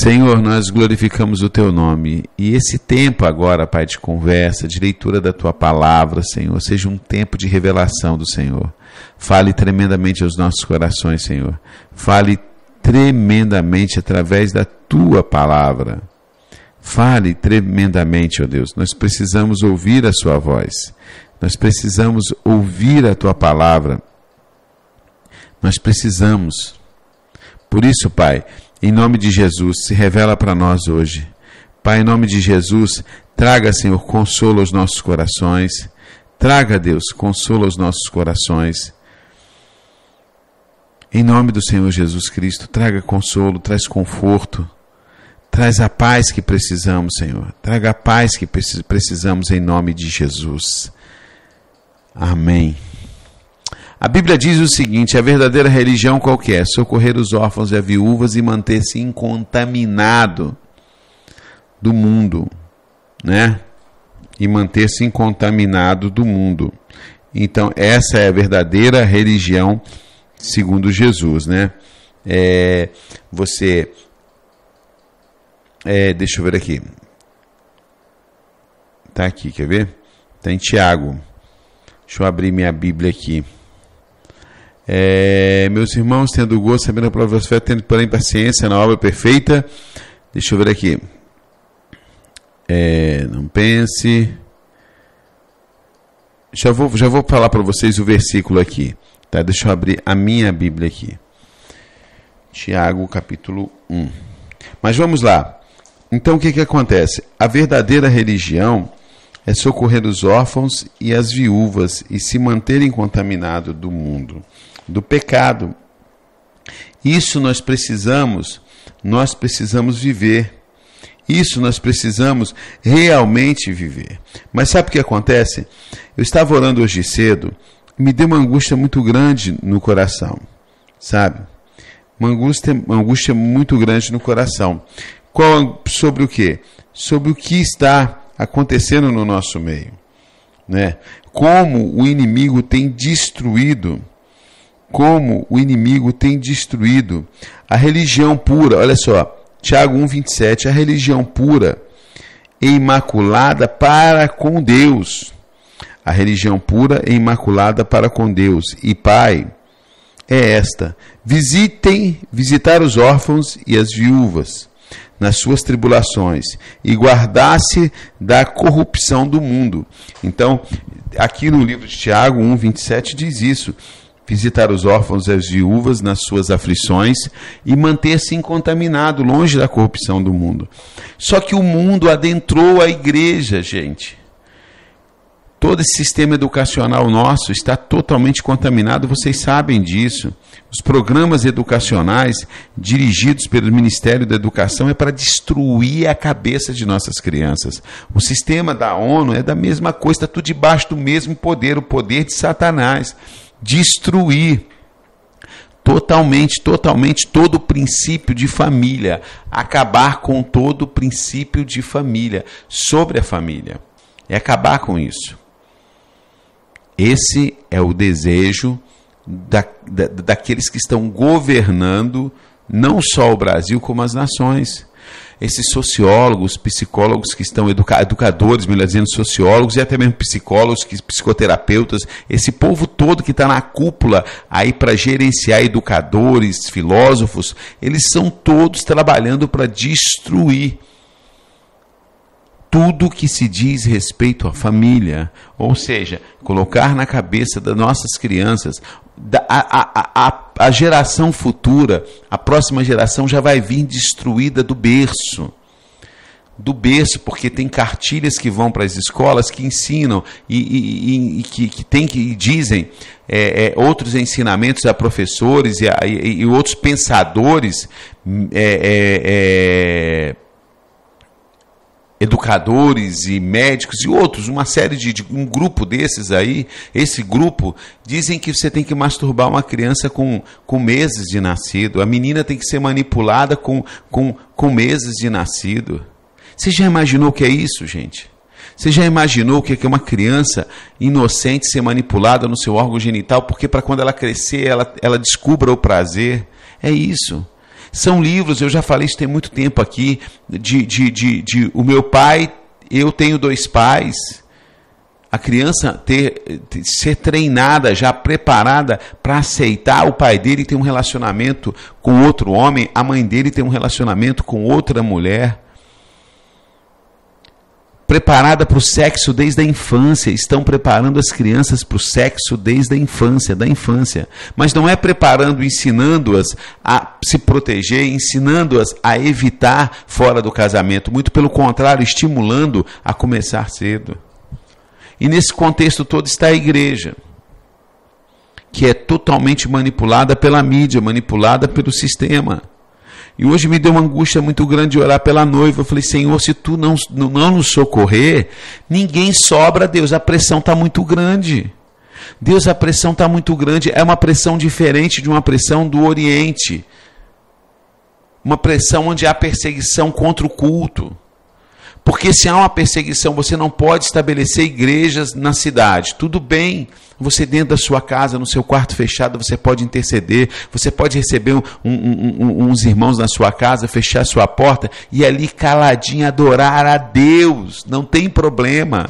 Senhor, nós glorificamos o Teu nome, e esse tempo agora, Pai, de conversa, de leitura da Tua palavra, Senhor, seja um tempo de revelação do Senhor. Fale tremendamente aos nossos corações, Senhor. Fale tremendamente através da Tua palavra. Fale tremendamente, ó Deus. Nós precisamos ouvir a Sua voz. Nós precisamos ouvir a Tua palavra. Nós precisamos. Por isso, Pai, em nome de Jesus, se revela para nós hoje. Pai, em nome de Jesus, traga, Senhor, consolo aos nossos corações. Traga, Deus, consolo aos nossos corações. Em nome do Senhor Jesus Cristo, traga consolo, traz conforto. Traz a paz que precisamos, Senhor. Traga a paz que precisamos em nome de Jesus. Amém. A Bíblia diz o seguinte: a verdadeira religião qual que é? Socorrer os órfãos e as viúvas e manter-se incontaminado do mundo, né? E manter-se incontaminado do mundo. Então, essa é a verdadeira religião segundo Jesus, né? Deixa eu ver aqui. Tá aqui, quer ver? Tá em Tiago. Deixa eu abrir minha Bíblia aqui. Meus irmãos, tendo gosto, sabendo a palavra da fé, tendo porém paciência na obra perfeita. Deixa eu ver aqui. Não pense. Já vou falar para vocês o versículo aqui. Tá? Deixa eu abrir a minha Bíblia aqui. Tiago, capítulo 1. Mas vamos lá. Então, o que acontece? A verdadeira religião é socorrer os órfãos e as viúvas e se manterem contaminados do mundo, do pecado. Isso nós precisamos viver. Isso nós precisamos realmente viver. Mas sabe o que acontece? Eu estava orando hoje cedo e me deu uma angústia muito grande no coração, sabe? Uma angústia muito grande no coração. Sobre o quê? Sobre o que está acontecendo no nosso meio, né? Como o inimigo tem destruído a religião pura. Olha só, Tiago 1,27, a religião pura e imaculada para com Deus. A religião pura e imaculada para com Deus. E Pai, é esta: visitar os órfãos e as viúvas nas suas tribulações e guardar-se da corrupção do mundo. Então, aqui no livro de Tiago 1,27 diz isso: visitar os órfãos e as viúvas nas suas aflições e manter-se incontaminado, longe da corrupção do mundo. Só que o mundo adentrou a igreja, gente. Todo esse sistema educacional nosso está totalmente contaminado, vocês sabem disso. Os programas educacionais dirigidos pelo Ministério da Educação é para destruir a cabeça de nossas crianças. O sistema da ONU é da mesma coisa, está tudo debaixo do mesmo poder, o poder de Satanás. Destruir totalmente todo o princípio de família. Acabar com todo o princípio de família, sobre a família. É acabar com isso. Esse é o desejo daqueles que estão governando não só o Brasil, como as nações. Esses sociólogos, psicólogos que estão, educadores, melhor dizendo, sociólogos e até mesmo psicólogos, psicoterapeutas, esse povo todo que está na cúpula aí para gerenciar educadores, filósofos, eles são todos trabalhando para destruir tudo que se diz respeito à família, ou seja, colocar na cabeça das nossas crianças, a geração futura, a próxima geração já vai vir destruída do berço, porque tem cartilhas que vão para as escolas que ensinam e que dizem outros ensinamentos a professores e outros pensadores, educadores e médicos e outros, uma série um grupo desses aí, esse grupo, dizem que você tem que masturbar uma criança com meses de nascido, a menina tem que ser manipulada com meses de nascido. Você já imaginou o que é isso, gente? Você já imaginou o que é uma criança inocente ser manipulada no seu órgão genital, porque para quando ela crescer, ela descubra o prazer? É isso. São livros, eu já falei isso tem muito tempo aqui, de o meu pai, eu tenho 2 pais. A criança ser treinada, já preparada para aceitar o pai dele ter um relacionamento com outro homem, a mãe dele ter um relacionamento com outra mulher. Preparada para o sexo desde a infância, estão preparando as crianças para o sexo desde a infância, da infância. Mas não é preparando, ensinando-as a se proteger, ensinando-as a evitar fora do casamento. Muito pelo contrário, estimulando a começar cedo. E nesse contexto todo está a igreja, que é totalmente manipulada pela mídia, manipulada pelo sistema. E hoje me deu uma angústia muito grande de orar pela noiva. Eu falei, Senhor, se tu não nos socorrer, ninguém sobra, Deus. A pressão está muito grande. Deus, a pressão está muito grande. É uma pressão diferente de uma pressão do Oriente. Uma pressão onde há perseguição contra o culto. Porque se há uma perseguição, você não pode estabelecer igrejas na cidade. Tudo bem, você dentro da sua casa, no seu quarto fechado, você pode interceder, você pode receber uns irmãos na sua casa, fechar a sua porta e ali caladinho adorar a Deus. Não tem problema.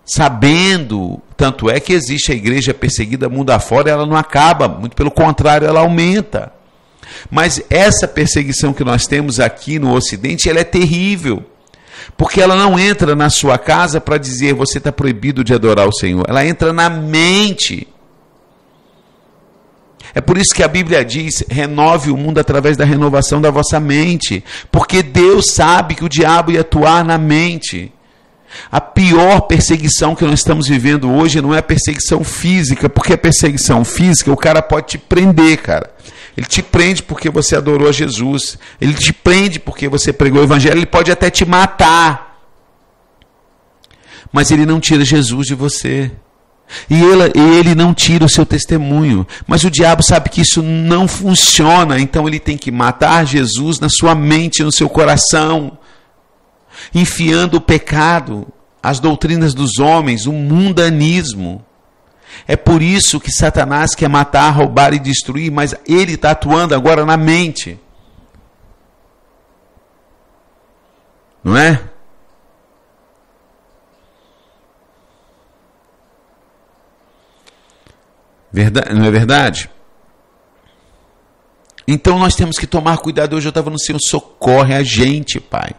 Sabendo, tanto é que existe a igreja perseguida mundo afora, ela não acaba, muito pelo contrário, ela aumenta. Mas essa perseguição que nós temos aqui no Ocidente, ela é terrível. Porque ela não entra na sua casa para dizer você está proibido de adorar o Senhor. Ela entra na mente. É por isso que a Bíblia diz, renove o mundo através da renovação da vossa mente. Porque Deus sabe que o diabo ia atuar na mente. A pior perseguição que nós estamos vivendo hoje não é a perseguição física, porque a perseguição física, o cara pode te prender, cara. Ele te prende porque você adorou a Jesus. Ele te prende porque você pregou o Evangelho. Ele pode até te matar. Mas ele não tira Jesus de você. E ele não tira o seu testemunho. Mas o diabo sabe que isso não funciona. Então ele tem que matar Jesus na sua mente, no seu coração. Enfiando o pecado, as doutrinas dos homens, o mundanismo. É por isso que Satanás quer matar, roubar e destruir, mas ele está atuando agora na mente. Não é? Verdade, não é verdade? Então nós temos que tomar cuidado. Hoje eu estava no Senhor, socorre a gente, Pai.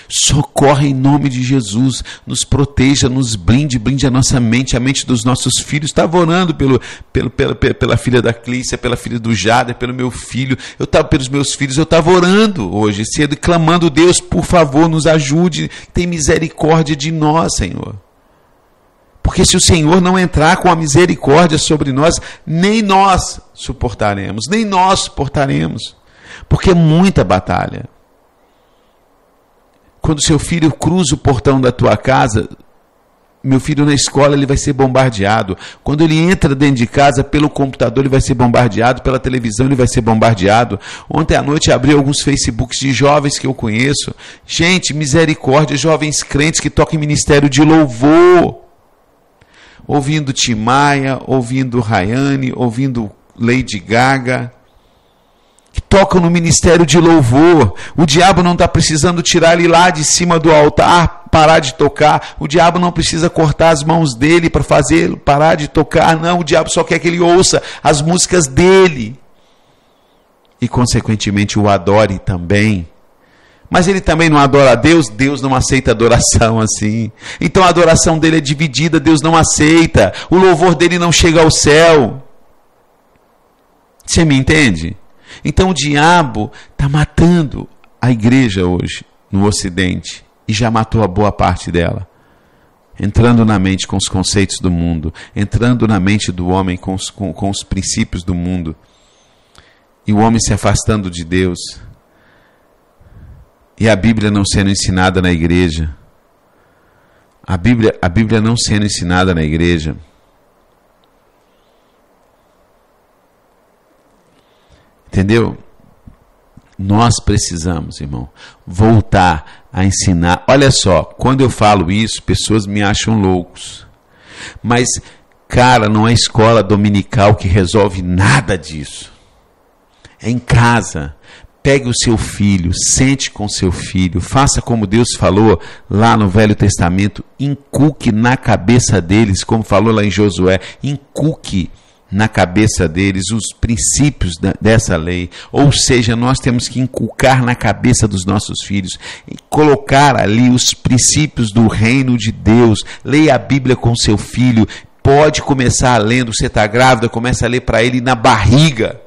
Socorre em nome de Jesus, nos proteja, nos blinde a nossa mente, a mente dos nossos filhos. Estava orando pela filha da Clícia, pela filha do Jader, pelo meu filho, pelos meus filhos, eu estava orando hoje cedo, clamando, Deus, por favor, nos ajude, tem misericórdia de nós, Senhor. Porque se o Senhor não entrar com a misericórdia sobre nós, nem nós suportaremos, porque é muita batalha. Quando seu filho cruza o portão da tua casa, meu filho na escola, ele vai ser bombardeado. Quando ele entra dentro de casa, pelo computador, ele vai ser bombardeado. Pela televisão, ele vai ser bombardeado. Ontem à noite, abri alguns Facebooks de jovens que eu conheço. Gente, misericórdia, jovens crentes que tocam em ministério de louvor. Ouvindo Tim Maia, ouvindo Rayane, ouvindo Lady Gaga. Que tocam no ministério de louvor. O diabo não está precisando tirar ele lá de cima do altar, parar de tocar. O diabo não precisa cortar as mãos dele para fazer parar de tocar. Não, o diabo só quer que ele ouça as músicas dele. E, consequentemente, o adore também. Mas ele também não adora a Deus. Deus não aceita adoração assim. Então a adoração dele é dividida. Deus não aceita. O louvor dele não chega ao céu. Você me entende? Então o diabo está matando a igreja hoje, no Ocidente, e já matou a boa parte dela. Entrando na mente com os conceitos do mundo, entrando na mente do homem com os princípios do mundo, e o homem se afastando de Deus, e a Bíblia não sendo ensinada na igreja. A Bíblia não sendo ensinada na igreja. Entendeu? Nós precisamos, irmão, voltar a ensinar. Olha só, quando eu falo isso, pessoas me acham loucos. Mas, cara, não é escola dominical que resolve nada disso. É em casa. Pegue o seu filho, sente com seu filho, faça como Deus falou lá no Velho Testamento, inculque na cabeça deles, como falou lá em Josué, inculque na cabeça deles os princípios dessa lei. Ou seja, nós temos que inculcar na cabeça dos nossos filhos, e colocar ali os princípios do reino de Deus. Leia a Bíblia com seu filho, pode começar lendo, você está grávida, começa a ler para ele na barriga.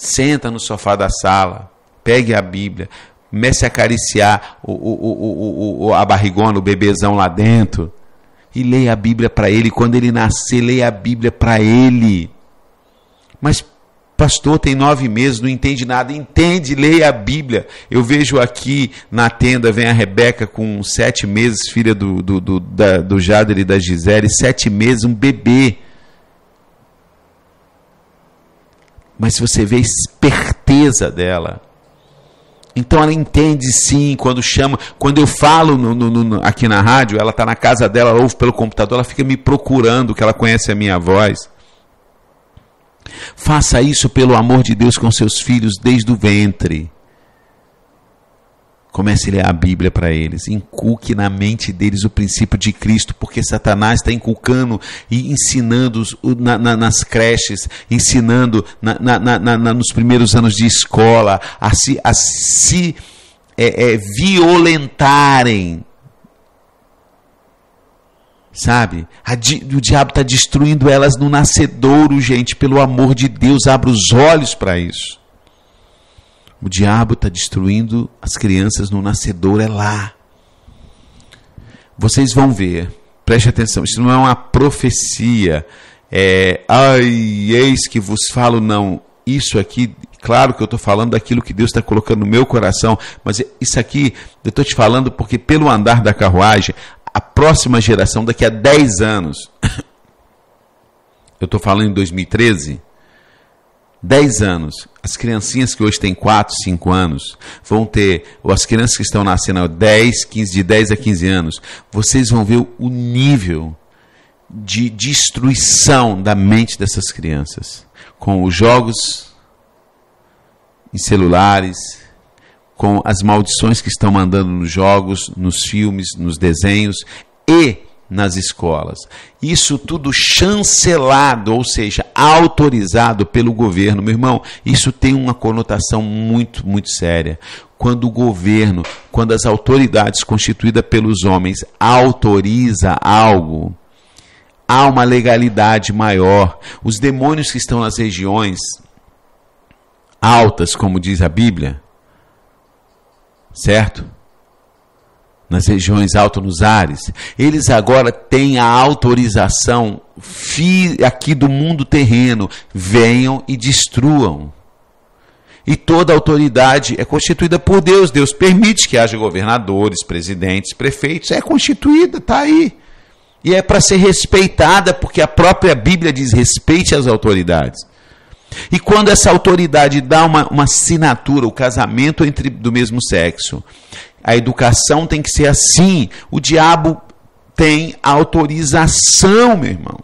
Senta no sofá da sala, pegue a Bíblia, comece a acariciar a barrigona, o bebezão lá dentro, e leia a Bíblia para ele. Quando ele nascer, leia a Bíblia para ele. Mas, pastor, tem 9 meses, não entende nada. Entende, leia a Bíblia. Eu vejo aqui na tenda, vem a Rebeca com 7 meses, filha do Jader e da Gisele, 7 meses, um bebê. Mas se você vê a esperteza dela, então ela entende sim, quando chama, quando eu falo aqui na rádio, ela está na casa dela, ela ouve pelo computador, ela fica me procurando, que ela conhece a minha voz. Faça isso pelo amor de Deus com seus filhos desde o ventre. Comece a ler a Bíblia para eles, inculque na mente deles o princípio de Cristo, porque Satanás está inculcando e ensinando nas creches, ensinando nos primeiros anos de escola, a se violentarem. Sabe? O diabo está destruindo elas no nascedouro, gente, pelo amor de Deus, abra os olhos para isso. O diabo está destruindo as crianças no nascedouro, é lá. Vocês vão ver, preste atenção, isso não é uma profecia, eis que vos falo, não. Isso aqui, claro que eu estou falando daquilo que Deus está colocando no meu coração, mas isso aqui eu estou te falando porque pelo andar da carruagem, a próxima geração, daqui a 10 anos, eu estou falando em 2013, 10 anos, as criancinhas que hoje têm 4, 5 anos, vão ter, ou as crianças que estão nascendo de 10 a 15 anos, vocês vão ver o nível de destruição da mente dessas crianças, com os jogos em celulares, com as maldições que estão mandando nos jogos, nos filmes, nos desenhos e nas escolas. Isso tudo chancelado, ou seja, autorizado pelo governo. Meu irmão, isso tem uma conotação muito, muito séria. Quando o governo, quando as autoridades constituídas pelos homens autoriza algo, há uma legalidade maior. Os demônios que estão nas regiões altas, como diz a Bíblia, certo? Nas regiões altas, nos ares, eles agora têm a autorização aqui do mundo terreno, venham e destruam. E toda autoridade é constituída por Deus. Deus permite que haja governadores, presidentes, prefeitos, é constituída, está aí. E é para ser respeitada, porque a própria Bíblia diz: respeite as autoridades. E quando essa autoridade dá uma assinatura, o casamento do mesmo sexo, a educação tem que ser assim, o diabo tem autorização, meu irmão,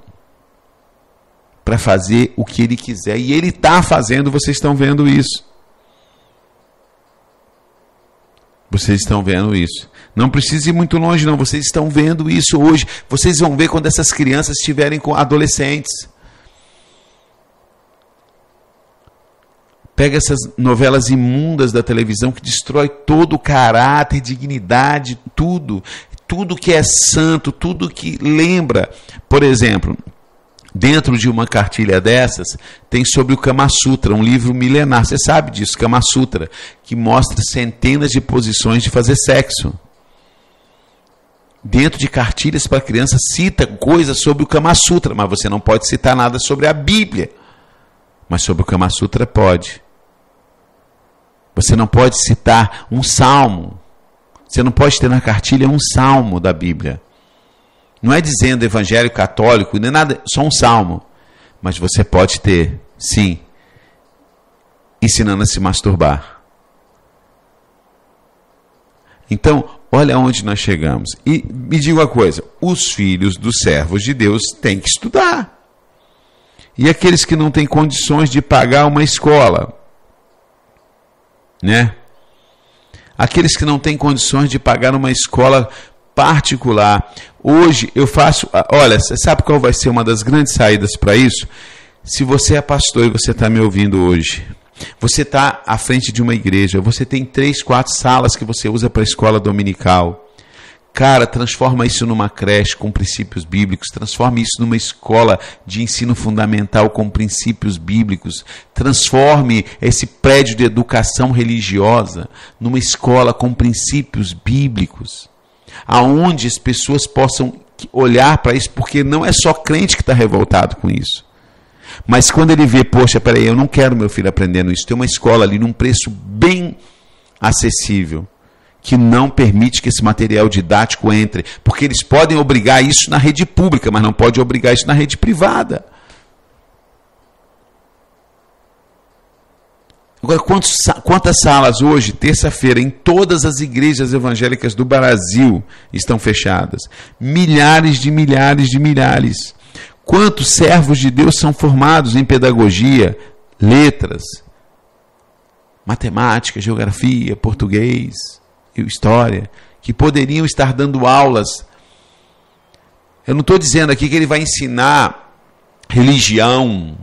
para fazer o que ele quiser. E ele está fazendo, vocês estão vendo isso. Vocês estão vendo isso. Não precisa ir muito longe, não. Vocês estão vendo isso hoje. Vocês vão ver quando essas crianças estiverem com adolescentes. Pega essas novelas imundas da televisão que destrói todo o caráter, dignidade, tudo. Tudo que é santo, tudo que lembra. Por exemplo, dentro de uma cartilha dessas, tem sobre o Kama Sutra, um livro milenar. Você sabe disso, Kama Sutra, que mostra centenas de posições de fazer sexo. Dentro de cartilhas para criança, cita coisas sobre o Kama Sutra, mas você não pode citar nada sobre a Bíblia. Mas sobre o Kama Sutra pode. Você não pode citar um salmo. Você não pode ter na cartilha um salmo da Bíblia. Não é dizendo evangelho católico, nem nada, só um salmo. Mas você pode ter, sim, ensinando a se masturbar. Então, olha onde nós chegamos. E me diga uma coisa, os filhos dos servos de Deus têm que estudar. E aqueles que não têm condições de pagar uma escola, né? Aqueles que não têm condições de pagar uma escola particular. Hoje eu faço... Olha, você sabe qual vai ser uma das grandes saídas para isso? Se você é pastor e você está me ouvindo hoje, você está à frente de uma igreja, você tem 3, 4 salas que você usa para a escola dominical. Cara, transforma isso numa creche com princípios bíblicos, transforma isso numa escola de ensino fundamental com princípios bíblicos, transforme esse prédio de educação religiosa numa escola com princípios bíblicos, aonde as pessoas possam olhar para isso, porque não é só crente que está revoltado com isso. Mas quando ele vê, poxa, peraí, eu não quero meu filho aprendendo isso, tem uma escola ali num preço bem acessível, que não permite que esse material didático entre, porque eles podem obrigar isso na rede pública, mas não pode obrigar isso na rede privada. Agora, quantas salas hoje, terça-feira, em todas as igrejas evangélicas do Brasil estão fechadas? Milhares de milhares de milhares. Quantos servos de Deus são formados em pedagogia, letras, matemática, geografia, português, história, que poderiam estar dando aulas. Eu não estou dizendo aqui que ele vai ensinar religião,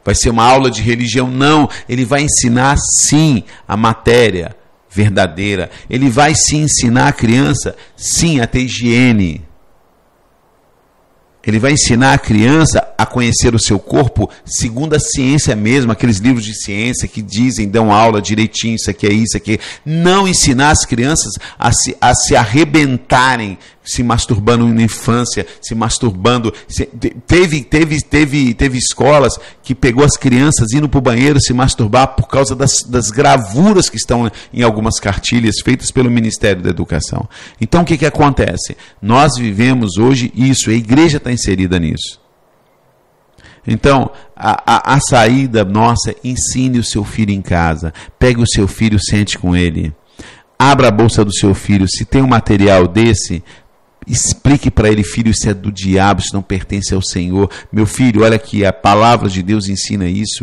vai ser uma aula de religião, não. Ele vai ensinar, sim, a matéria verdadeira. Ele vai, sim, ensinar a criança, sim, a ter higiene. Ele vai ensinar a criança a conhecer o seu corpo segundo a ciência mesmo, aqueles livros de ciência que dizem, dão aula direitinho, isso aqui é isso, aqui. Não ensinar as crianças a se arrebentarem, se masturbando na infância, se masturbando. Teve escolas que pegou as crianças indo para o banheiro se masturbar por causa das gravuras que estão em algumas cartilhas feitas pelo Ministério da Educação. Então o que acontece? Nós vivemos hoje isso, a igreja está inserida nisso. Então, a saída nossa, ensine o seu filho em casa, pegue o seu filho, sente com ele, abra a bolsa do seu filho, se tem um material desse, explique para ele, filho, isso é do diabo, isso não pertence ao Senhor. Meu filho, olha aqui, a palavra de Deus ensina isso.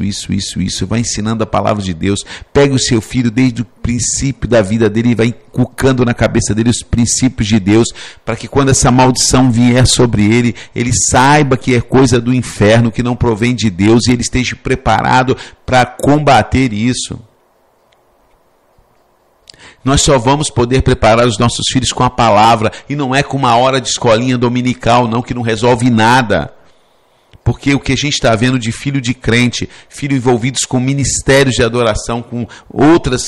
Vai ensinando a palavra de Deus. Pegue o seu filho desde o princípio da vida dele e vai inculcando na cabeça dele os princípios de Deus, para que quando essa maldição vier sobre ele, ele saiba que é coisa do inferno, que não provém de Deus, e ele esteja preparado para combater isso. Nós só vamos poder preparar os nossos filhos com a palavra, e não é com uma hora de escolinha dominical, não, que não resolve nada. Porque o que a gente está vendo de filho de crente, filho envolvidos com ministérios de adoração, com outros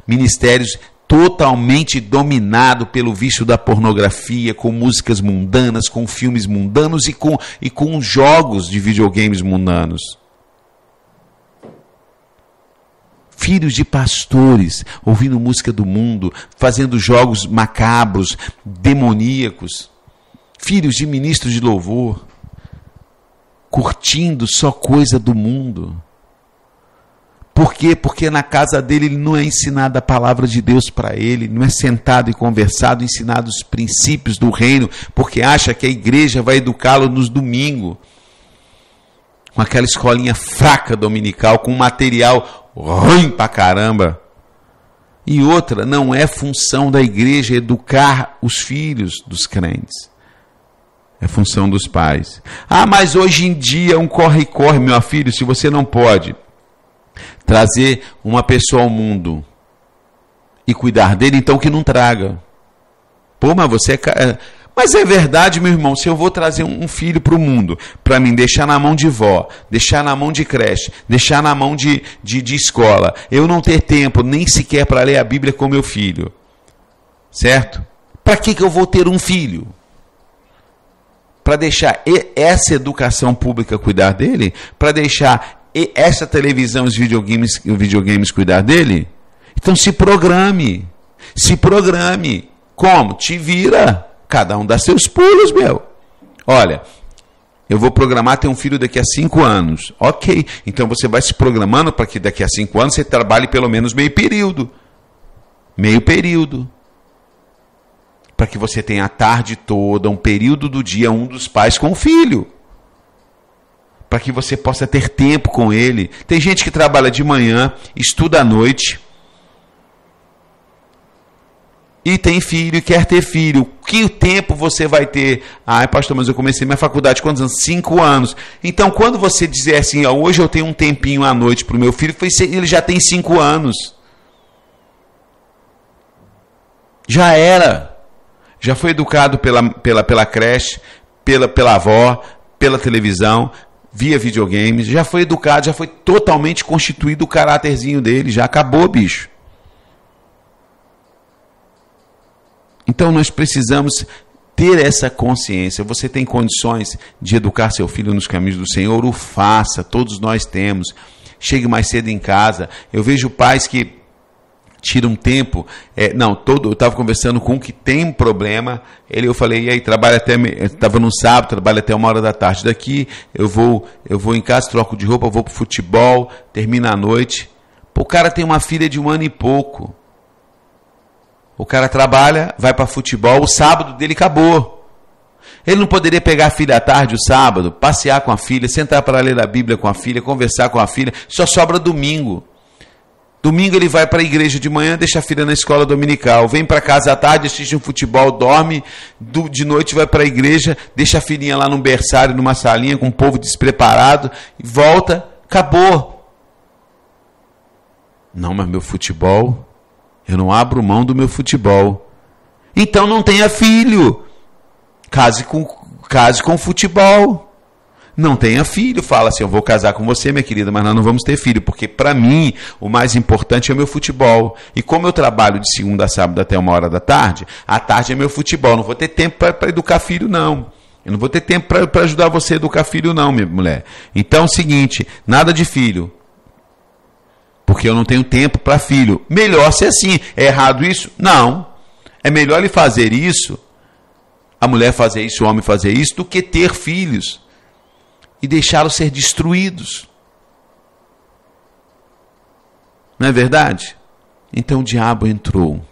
ministérios totalmente dominado pelo vício da pornografia, com músicas mundanas, com filmes mundanos e com jogos de videogames mundanos. Filhos de pastores, ouvindo música do mundo, fazendo jogos macabros, demoníacos. Filhos de ministros de louvor, curtindo só coisa do mundo. Por quê? Porque na casa dele ele não é ensinada a palavra de Deus para ele, não é sentado e conversado, ensinado os princípios do reino, porque acha que a igreja vai educá-lo nos domingos, com aquela escolinha fraca dominical, com material ruim pra caramba. E outra, não é função da igreja educar os filhos dos crentes. É função dos pais. Ah, mas hoje em dia um corre-corre, meu filho, se você não pode trazer uma pessoa ao mundo e cuidar dele, então que não traga. Pô, mas você é... Mas é verdade, meu irmão, se eu vou trazer um filho para o mundo, para mim, deixar na mão de vó, deixar na mão de creche, deixar na mão de escola, eu não ter tempo nem sequer para ler a Bíblia com meu filho, certo? Para que eu vou ter um filho? Para deixar essa educação pública cuidar dele? Para deixar essa televisão e os videogames cuidar dele? Então se programe. Como? Te vira. Cada um dá seus pulos, meu. Olha, eu vou programar ter um filho daqui a 5 anos. Ok, então você vai se programando para que daqui a 5 anos você trabalhe pelo menos meio período. Para que você tenha a tarde toda, um período do dia, um dos pais com o filho. Para que você possa ter tempo com ele. Tem gente que trabalha de manhã, estuda à noite, e tem filho e quer ter filho, que tempo você vai ter? Ah, pastor, mas eu comecei minha faculdade quantos anos? 5 anos. Então, quando você dizer assim, hoje eu tenho um tempinho à noite para o meu filho, ele já tem 5 anos. Já era. Já foi educado pela creche, pela avó, pela televisão, via videogames, já foi educado, já foi totalmente constituído o caráterzinho dele, já acabou, bicho. Então nós precisamos ter essa consciência. Você tem condições de educar seu filho nos caminhos do Senhor? O faça, todos nós temos. Chegue mais cedo em casa. Eu vejo pais que tiram um tempo. Eu estava conversando com um que tem um problema. Eu falei, e aí, estava no sábado, trabalho até 1h da tarde. Daqui eu vou em casa, troco de roupa, vou pro futebol, termina a noite. Pô, o cara tem uma filha de 1 ano e pouco. O cara trabalha, vai para futebol, o sábado dele acabou. Ele não poderia pegar a filha à tarde, o sábado, passear com a filha, sentar para ler a Bíblia com a filha, conversar com a filha. Só sobra domingo. Domingo ele vai para a igreja de manhã, deixa a filha na escola dominical. Vem para casa à tarde, assiste um futebol, dorme. De noite vai para a igreja, deixa a filhinha lá num berçário, numa salinha com um povo despreparado. E volta, acabou. Não, mas meu futebol... Eu não abro mão do meu futebol. Então não tenha filho. Case com futebol. Não tenha filho. Fala assim, eu vou casar com você, minha querida, mas nós não vamos ter filho. Porque para mim, o mais importante é o meu futebol. E como eu trabalho de segunda a sábado até 1h da tarde, à tarde é meu futebol. Não vou ter tempo para educar filho, não. Eu não vou ter tempo para ajudar você a educar filho, não, minha mulher. Então é o seguinte, nada de filho. Porque eu não tenho tempo para filho. Melhor ser assim. É errado isso? Não. É melhor ele fazer isso, a mulher fazer isso, o homem fazer isso, do que ter filhos e deixá-los ser destruídos. Não é verdade? Então o diabo entrou.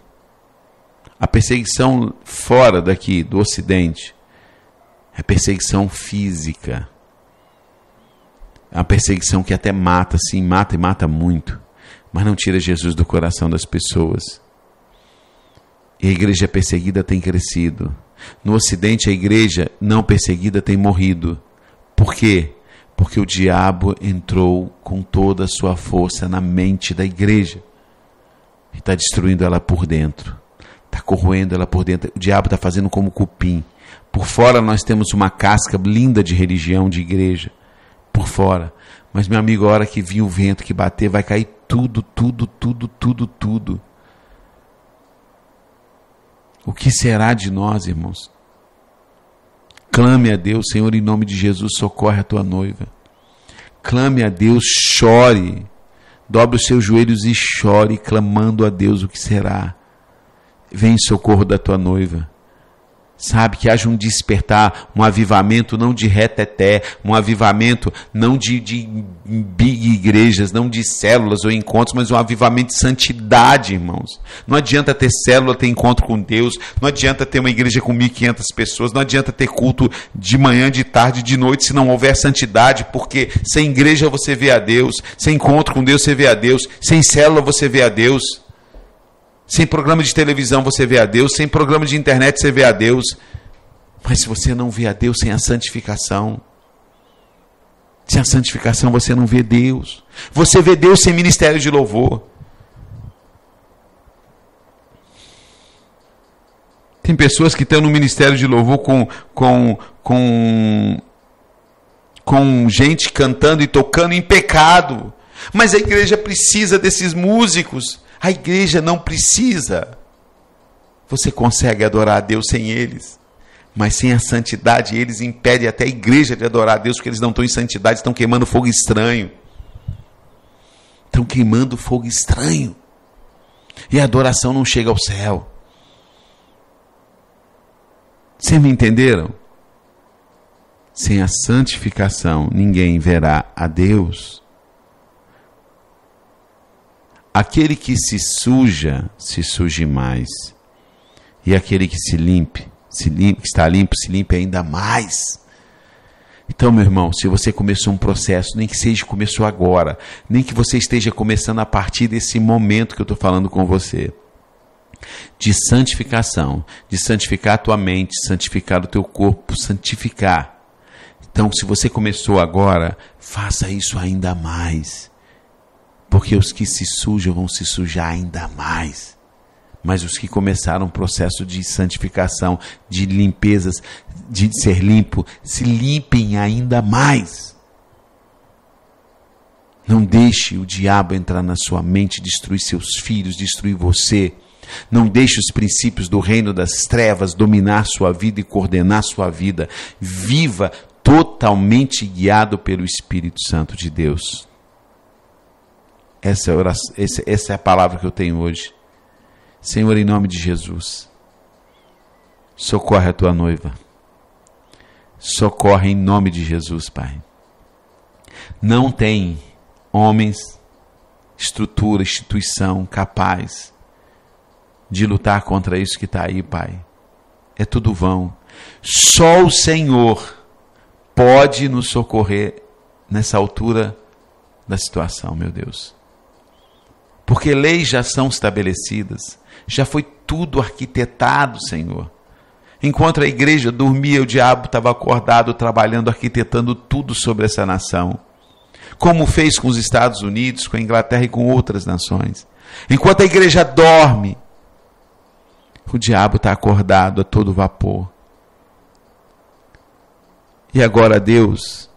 A perseguição fora daqui, do Ocidente, é perseguição física. É uma perseguição que até mata, sim, mata e mata muito. Mas não tira Jesus do coração das pessoas. E a igreja perseguida tem crescido. No Ocidente, a igreja não perseguida tem morrido. Por quê? Porque o diabo entrou com toda a sua força na mente da igreja. E está destruindo ela por dentro. Está corroendo ela por dentro. O diabo está fazendo como cupim. Por fora nós temos uma casca linda de religião, de igreja. Por fora. Mas, meu amigo, a hora que vir o vento que bater, vai cair tudo. O que será de nós, irmãos? Clame a Deus, Senhor, em nome de Jesus, socorre a tua noiva. Clame a Deus, chore. Dobre os seus joelhos e chore, clamando a Deus o que será. Vem em socorro da tua noiva. Sabe, que haja um despertar, um avivamento não de reteté, um avivamento não de big igrejas, não de células ou encontros, mas um avivamento de santidade, irmãos. Não adianta ter célula, ter encontro com Deus, não adianta ter uma igreja com 1.500 pessoas, não adianta ter culto de manhã, de tarde, de noite, se não houver santidade, porque sem igreja você vê a Deus, sem encontro com Deus você vê a Deus, sem célula você vê a Deus. Sem programa de televisão você vê a Deus, sem programa de internet você vê a Deus. Mas se você não vê a Deus sem a santificação, sem a santificação você não vê Deus. Você vê Deus sem ministério de louvor. Tem pessoas que estão no ministério de louvor com gente cantando e tocando em pecado. Mas a igreja precisa desses músicos. A igreja não precisa. Você consegue adorar a Deus sem eles. Mas sem a santidade, eles impedem até a igreja de adorar a Deus, porque eles não estão em santidade, estão queimando fogo estranho. Estão queimando fogo estranho. E a adoração não chega ao céu. Vocês me entenderam? Sem a santificação, ninguém verá a Deus. Aquele que se suja, se suje mais. E aquele que que está limpo, se limpe ainda mais. Então, meu irmão, se você começou um processo, nem que seja começou agora, nem que você esteja começando a partir desse momento que eu estou falando com você, de santificação, de santificar a tua mente, santificar o teu corpo, santificar. Então, se você começou agora, faça isso ainda mais, porque os que se sujam vão se sujar ainda mais. Mas os que começaram um processo de santificação, de limpezas, de ser limpo, se limpem ainda mais. Não deixe o diabo entrar na sua mente, destruir seus filhos, destruir você. Não deixe os princípios do reino das trevas dominar sua vida e coordenar sua vida. Viva totalmente guiado pelo Espírito Santo de Deus. Essa é a palavra que eu tenho hoje. Senhor, em nome de Jesus, socorre a tua noiva. Socorre em nome de Jesus, Pai. Não tem homens, estrutura, instituição capaz de lutar contra isso que está aí, Pai. É tudo vão. Só o Senhor pode nos socorrer nessa altura da situação, meu Deus. Porque leis já são estabelecidas, já foi tudo arquitetado, Senhor. Enquanto a igreja dormia, o diabo estava acordado, trabalhando, arquitetando tudo sobre essa nação. Como fez com os Estados Unidos, com a Inglaterra e com outras nações. Enquanto a igreja dorme, o diabo está acordado a todo vapor. E agora, Deus,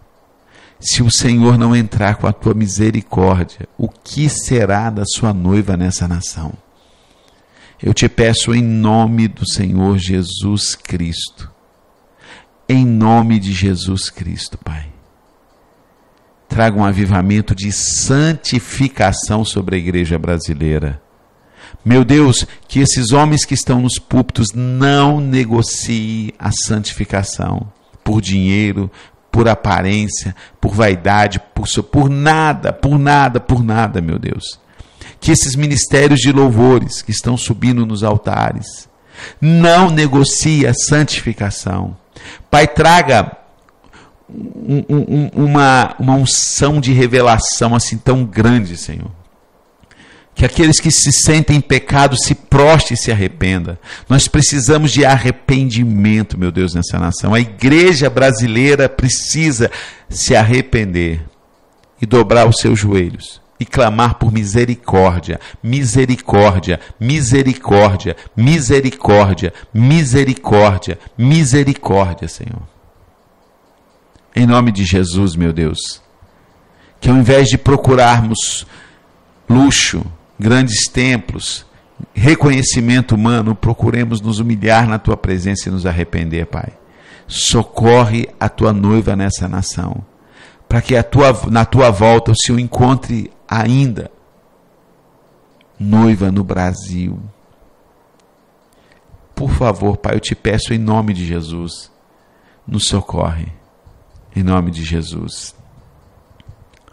se o Senhor não entrar com a tua misericórdia, o que será da sua noiva nessa nação? Eu te peço em nome do Senhor Jesus Cristo. Em nome de Jesus Cristo, Pai. Traga um avivamento de santificação sobre a igreja brasileira. Meu Deus, que esses homens que estão nos púlpitos não negociem a santificação por dinheiro, por aparência, por vaidade, por nada, meu Deus. Que esses ministérios de louvores que estão subindo nos altares não negociem a santificação. Pai, traga uma unção de revelação assim tão grande, Senhor. Que aqueles que se sentem em pecado se prostrem e se arrependam. Nós precisamos de arrependimento, meu Deus, nessa nação. A igreja brasileira precisa se arrepender e dobrar os seus joelhos e clamar por misericórdia, misericórdia, misericórdia, misericórdia, misericórdia, misericórdia, Senhor. Em nome de Jesus, meu Deus, que ao invés de procurarmos luxo, grandes templos, reconhecimento humano, procuremos nos humilhar na tua presença e nos arrepender, Pai. Socorre a tua noiva nessa nação, para que na tua volta o Senhor encontre ainda noiva no Brasil. Por favor, Pai, eu te peço em nome de Jesus, nos socorre, em nome de Jesus.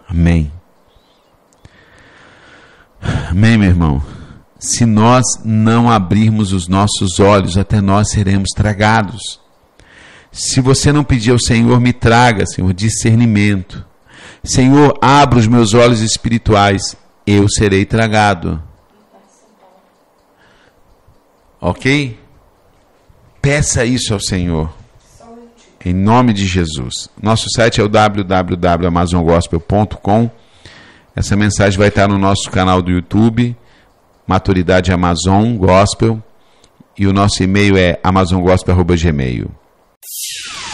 Amém. Amém, meu irmão. Se nós não abrirmos os nossos olhos, até nós seremos tragados. Se você não pedir ao Senhor, me traga, Senhor, discernimento. Senhor, abra os meus olhos espirituais, eu serei tragado. Ok? Peça isso ao Senhor. Em nome de Jesus. Nosso site é o www.amazongospel.com. Essa mensagem vai estar no nosso canal do YouTube, Maturidade Amazon Gospel, e o nosso e-mail é amazongospel@gmail.com.